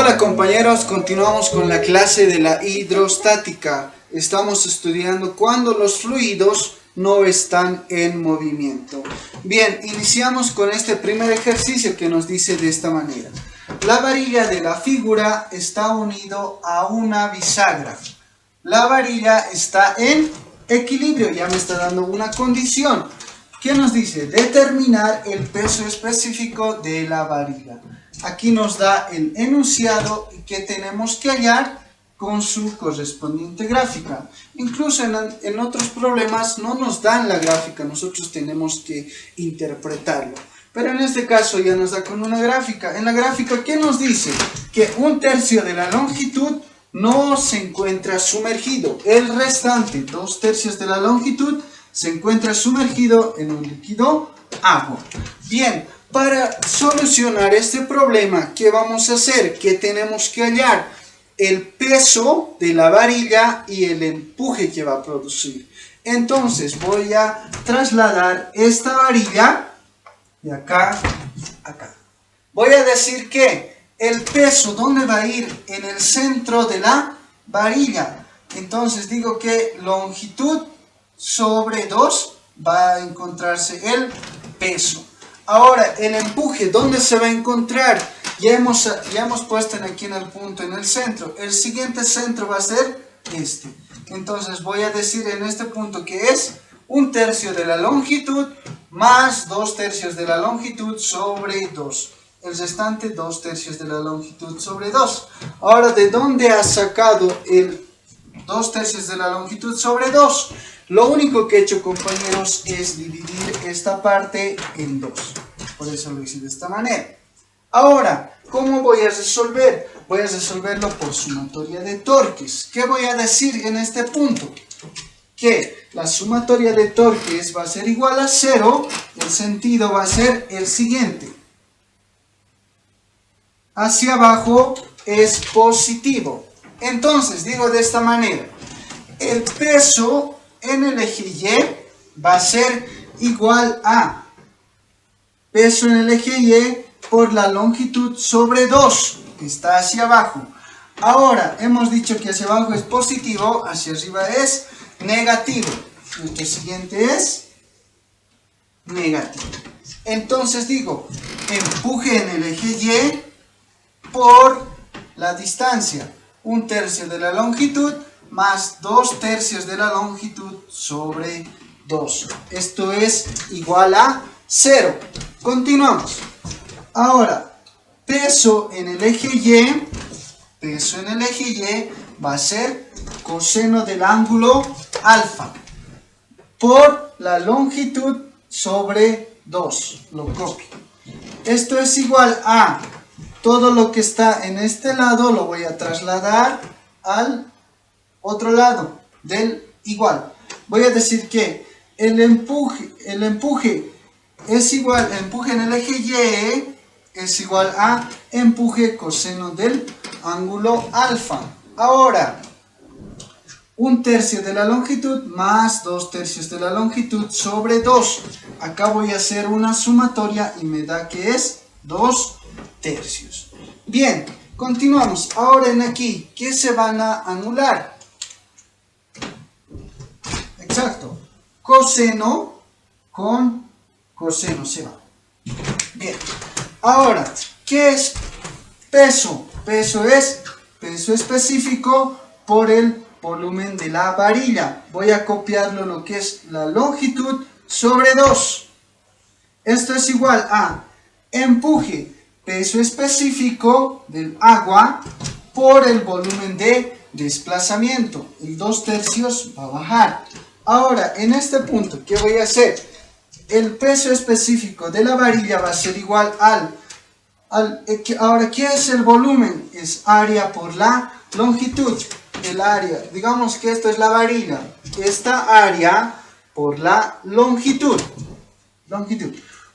Hola compañeros, continuamos con la clase de la hidrostática. Estamos estudiando cuando los fluidos no están en movimiento. Bien, iniciamos con este primer ejercicio que nos dice de esta manera. La varilla de la figura está unido a una bisagra. La varilla está en equilibrio, ya me está dando una condición. ¿Qué nos dice? Determinar el peso específico de la varilla. Aquí nos da el enunciado que tenemos que hallar con su correspondiente gráfica. Incluso en otros problemas no nos dan la gráfica, nosotros tenemos que interpretarlo. Pero en este caso ya nos da con una gráfica. En la gráfica, ¿qué nos dice? Que 1/3 de la longitud no se encuentra sumergido. El restante, 2/3 de la longitud, se encuentra sumergido en un líquido agua. Bien, para solucionar este problema, ¿qué vamos a hacer? Que tenemos que hallar el peso de la varilla y el empuje que va a producir. Entonces voy a trasladar esta varilla de acá a acá. Voy a decir que el peso, ¿dónde va a ir? En el centro de la varilla. Entonces digo que longitud sobre 2 va a encontrarse el peso. Ahora, el empuje, ¿dónde se va a encontrar? Ya hemos puesto aquí en el punto, en el centro. El siguiente centro va a ser este. Entonces voy a decir en este punto que es 1/3 de la longitud más 2/3 de la longitud sobre 2. El restante 2/3 de la longitud sobre 2. Ahora, ¿de dónde ha sacado el 2/3 de la longitud sobre 2? Lo único que he hecho, compañeros, es dividir esta parte en 2. Por eso lo hice de esta manera. Ahora, ¿cómo voy a resolver? Voy a resolverlo por sumatoria de torques. ¿Qué voy a decir en este punto? Que la sumatoria de torques va a ser igual a 0. El sentido va a ser el siguiente. Hacia abajo es positivo. Entonces, digo de esta manera. El peso en el eje Y va a ser igual a peso en el eje Y por la longitud sobre 2, que está hacia abajo. Ahora, hemos dicho que hacia abajo es positivo, hacia arriba es negativo. Nuestro siguiente es negativo. Entonces digo, empuje en el eje Y por la distancia, 1/3 de la longitud más 2/3 de la longitud sobre 2. Esto es igual a 0. Continuamos. Ahora, peso en el eje Y va a ser coseno del ángulo alfa por la longitud sobre 2. Lo copio. Esto es igual a todo lo que está en este lado, lo voy a trasladar al otro lado del igual. Voy a decir que el empuje es igual, empuje en el eje Y es igual a empuje coseno del ángulo alfa. Ahora, 1/3 de la longitud más 2/3 de la longitud sobre 2. Acá voy a hacer una sumatoria y me da que es 2/3. Bien, continuamos. Ahora en aquí, ¿qué se van a anular? Exacto, coseno con coseno se va. Bien, ahora, ¿qué es peso? Peso es peso específico por el volumen de la varilla. Voy a copiarlo lo que es la longitud sobre 2. Esto es igual a empuje, peso específico del agua por el volumen de desplazamiento. El 2/3 va a bajar. Ahora, en este punto, ¿qué voy a hacer? El peso específico de la varilla va a ser igual ahora, ¿qué es el volumen? Es área por la longitud. El área, digamos que esto es la varilla. Esta área por la longitud.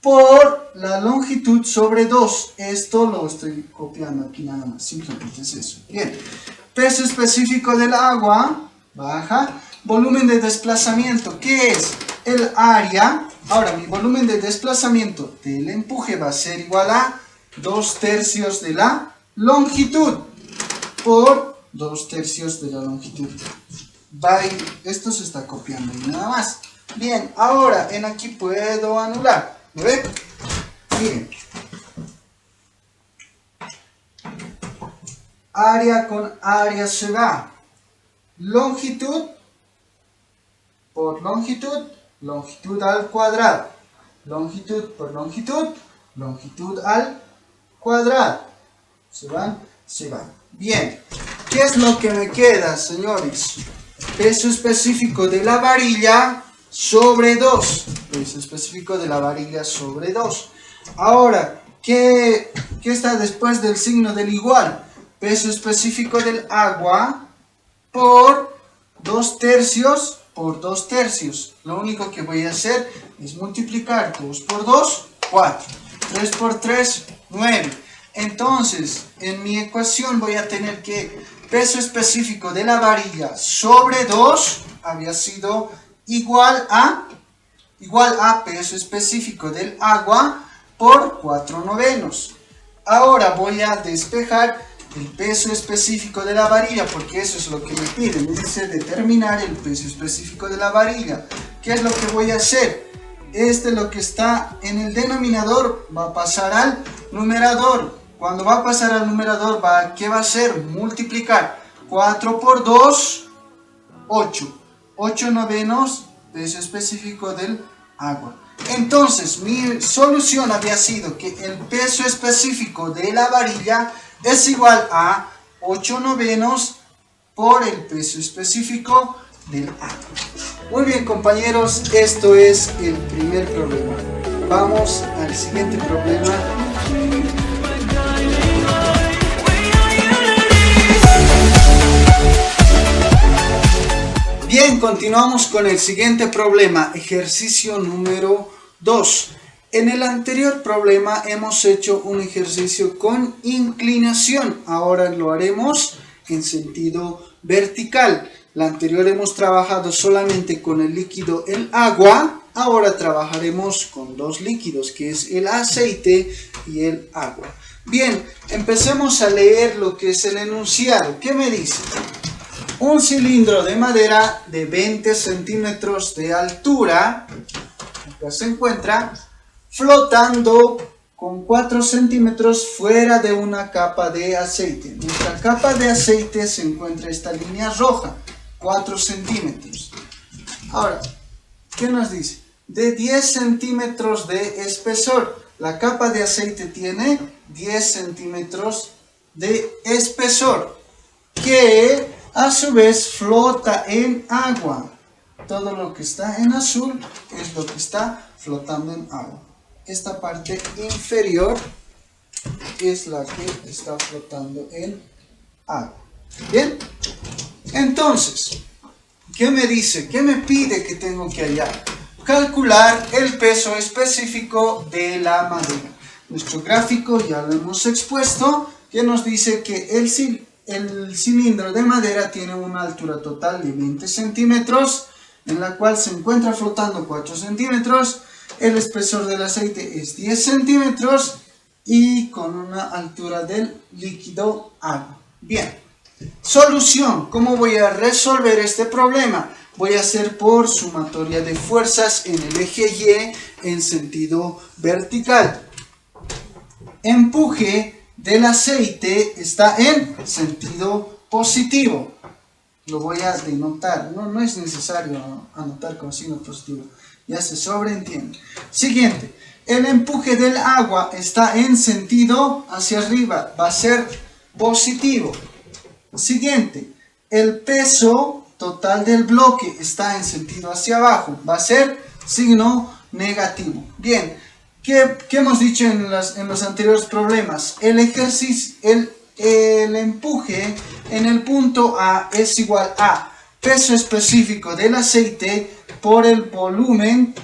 Por la longitud sobre 2. Esto lo estoy copiando aquí nada más. Simplemente es eso. Bien. Peso específico del agua baja. Volumen de desplazamiento, ¿qué es? El área. Ahora, mi volumen de desplazamiento del empuje va a ser igual a 2/3 de la longitud por 2/3 de la longitud. Esto se está copiando y nada más. Bien, ahora en aquí puedo anular. ¿Lo ven? Miren. Área con área se va. Longitud por longitud, longitud al cuadrado. Longitud por longitud, longitud al cuadrado. ¿Se van? Se van. Bien. ¿Qué es lo que me queda, señores? Peso específico de la varilla sobre 2. Peso específico de la varilla sobre 2. Ahora, ¿qué está después del signo del igual? Peso específico del agua por 2/3 por 2/3. Lo único que voy a hacer es multiplicar 2 por 2, 4. 3 por 3, 9. Entonces, en mi ecuación voy a tener que peso específico de la varilla sobre 2 había sido igual a peso específico del agua por 4/9. Ahora voy a despejar el peso específico de la varilla, porque eso es lo que me piden, es decir, determinar el peso específico de la varilla. ¿Qué es lo que voy a hacer? Lo que está en el denominador va a pasar al numerador. Cuando va a pasar al numerador, ¿qué va a hacer? Multiplicar 4 por 2, 8. 8/9 peso específico del agua. Entonces, mi solución había sido que el peso específico de la varilla es igual a 8/9 por el peso específico del agua. Muy bien, compañeros, esto es el primer problema. Vamos al siguiente problema. Bien, continuamos con el siguiente problema, ejercicio número 2. En el anterior problema hemos hecho un ejercicio con inclinación, ahora lo haremos en sentido vertical. La anterior hemos trabajado solamente con el líquido, el agua, ahora trabajaremos con dos líquidos, que es el aceite y el agua. Bien, empecemos a leer lo que es el enunciado. ¿Qué me dice? Un cilindro de madera de 20 centímetros de altura, acá se encuentra, flotando con 4 centímetros fuera de una capa de aceite. Nuestra capa de aceite se encuentra esta línea roja, 4 centímetros. Ahora, ¿qué nos dice? De 10 centímetros de espesor. La capa de aceite tiene 10 centímetros de espesor, que a su vez flota en agua. Todo lo que está en azul es lo que está flotando en agua. Esta parte inferior es la que está flotando en agua. Bien, entonces, ¿qué me dice? ¿Qué me pide que tengo que hallar? Calcular el peso específico de la madera. Nuestro gráfico ya lo hemos expuesto, que nos dice que el cilindro de madera tiene una altura total de 20 centímetros, en la cual se encuentra flotando 4 centímetros. El espesor del aceite es 10 centímetros y con una altura del líquido agua. Bien, solución. ¿Cómo voy a resolver este problema? Voy a hacer por sumatoria de fuerzas en el eje Y en sentido vertical. Empuje del aceite está en sentido positivo. Lo voy a denotar. No es necesario anotar con signo positivo. Ya se sobreentiende. Siguiente. El empuje del agua está en sentido hacia arriba. Va a ser positivo. Siguiente. El peso total del bloque está en sentido hacia abajo. Va a ser signo negativo. Bien. ¿Qué hemos dicho en los anteriores problemas? El empuje en el punto A es igual a peso específico del aceite por el volumen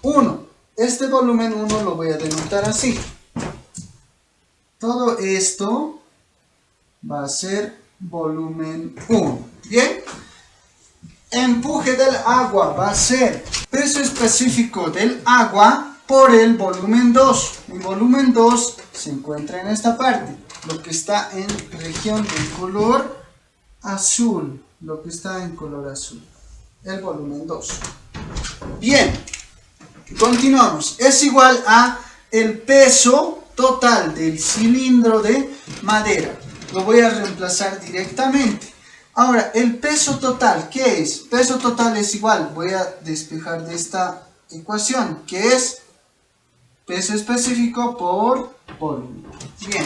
1. Este volumen 1 lo voy a denotar así. Todo esto va a ser volumen 1. ¿Bien? Empuje del agua va a ser peso específico del agua por el volumen 2. El volumen 2 se encuentra en esta parte. lo que está en región de color azul, lo que está en color azul, el volumen 2. Bien, continuamos. Es igual a el peso total del cilindro de madera. Lo voy a reemplazar directamente. Ahora, el peso total, ¿qué es? Peso total es igual, voy a despejar de esta ecuación, que es peso específico por volumen. Bien,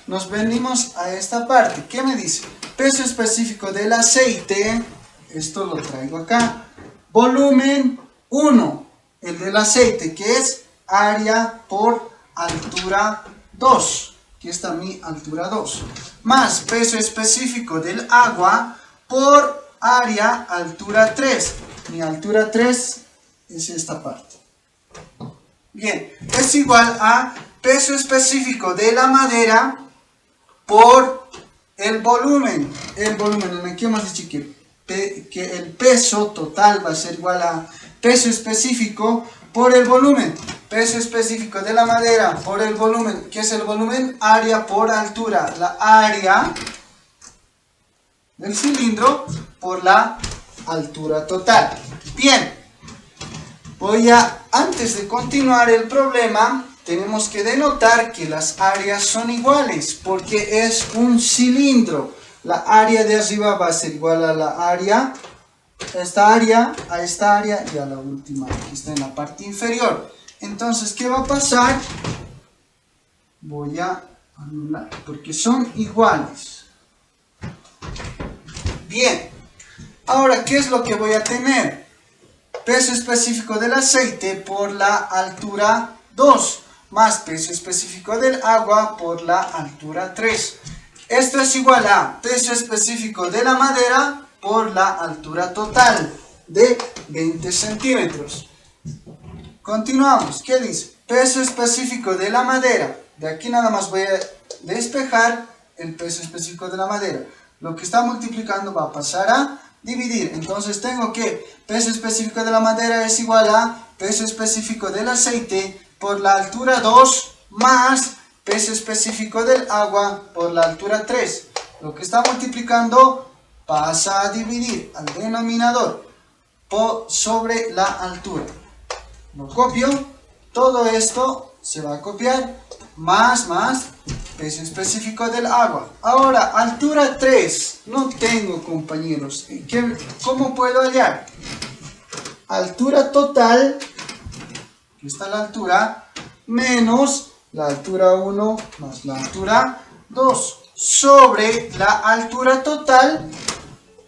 nos venimos a esta parte. ¿Qué me dice? Peso específico del aceite, esto lo traigo acá. Volumen 1, el del aceite, que es área por altura 2. Aquí está mi altura 2. Más peso específico del agua por área altura 3. Mi altura 3 es esta parte. Bien, es igual a peso específico de la madera por el volumen. El volumen, aquí hemos dicho que el peso total va a ser igual a peso específico por el volumen. Peso específico de la madera por el volumen. ¿Qué es el volumen? Área por altura. La área del cilindro por la altura total. Bien, antes de continuar el problema, tenemos que denotar que las áreas son iguales, porque es un cilindro. La área de arriba va a ser igual a la área, a esta área y a la última, que está en la parte inferior. Entonces, ¿qué va a pasar? Voy a anular, porque son iguales. Bien, ahora, ¿qué es lo que voy a tener? Peso específico del aceite por la altura 2, más peso específico del agua por la altura 3. Esto es igual a peso específico de la madera por la altura total de 20 centímetros. Continuamos. ¿Qué dice? Peso específico de la madera. De aquí nada más voy a despejar el peso específico de la madera. Lo que está multiplicando va a pasar a dividir. Entonces tengo que peso específico de la madera es igual a peso específico del aceite por la altura 2 más peso específico del agua por la altura 3. Lo que está multiplicando pasa a dividir al denominador sobre la altura. Lo copio, todo esto se va a copiar, más peso específico del agua. Ahora, altura 3, no tengo, compañeros. ¿Cómo puedo hallar? Altura total, aquí está la altura, menos la altura 1 más la altura 2, sobre la altura total,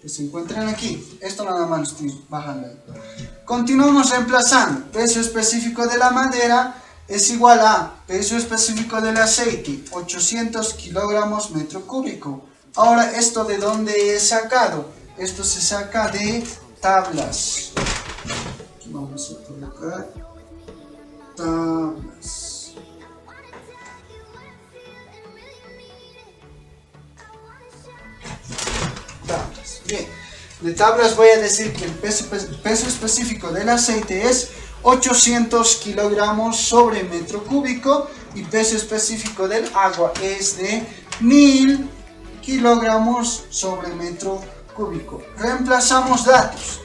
que se encuentran aquí. Esto nada más lo estoy bajando ahí. Continuamos reemplazando. Peso específico de la madera es igual a peso específico del aceite, 800 kilogramos metro cúbico. Ahora, ¿esto de dónde he sacado? Esto se saca de tablas. Vamos a colocar tablas. Bien, de tablas voy a decir que el peso específico del aceite es 800 kilogramos sobre metro cúbico y peso específico del agua es de 1000 kilogramos sobre metro cúbico. Reemplazamos datos.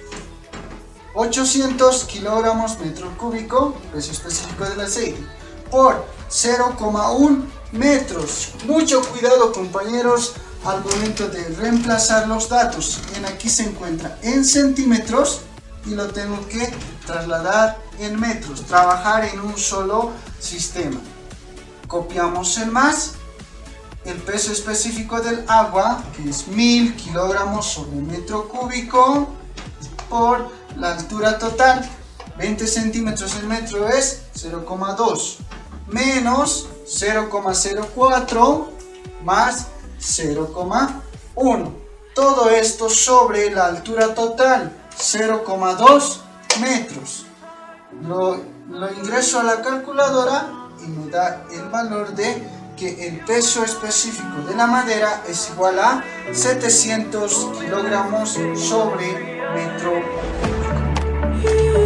800 kilogramos metro cúbico, peso específico del aceite, por 0,1 metros. Mucho cuidado, compañeros, al momento de reemplazar los datos. Aquí se encuentra en centímetros y lo tengo que trasladar en metros, trabajar en un solo sistema. Copiamos el más, el peso específico del agua, que es 1000 kilogramos sobre metro cúbico, por la altura total, 20 centímetros en metro es 0,2, menos 0,04 más 0,1. Todo esto sobre la altura total, 0,2 metros. Lo ingreso a la calculadora y me da el valor de que el peso específico de la madera es igual a 700 kilogramos sobre metro cúbico.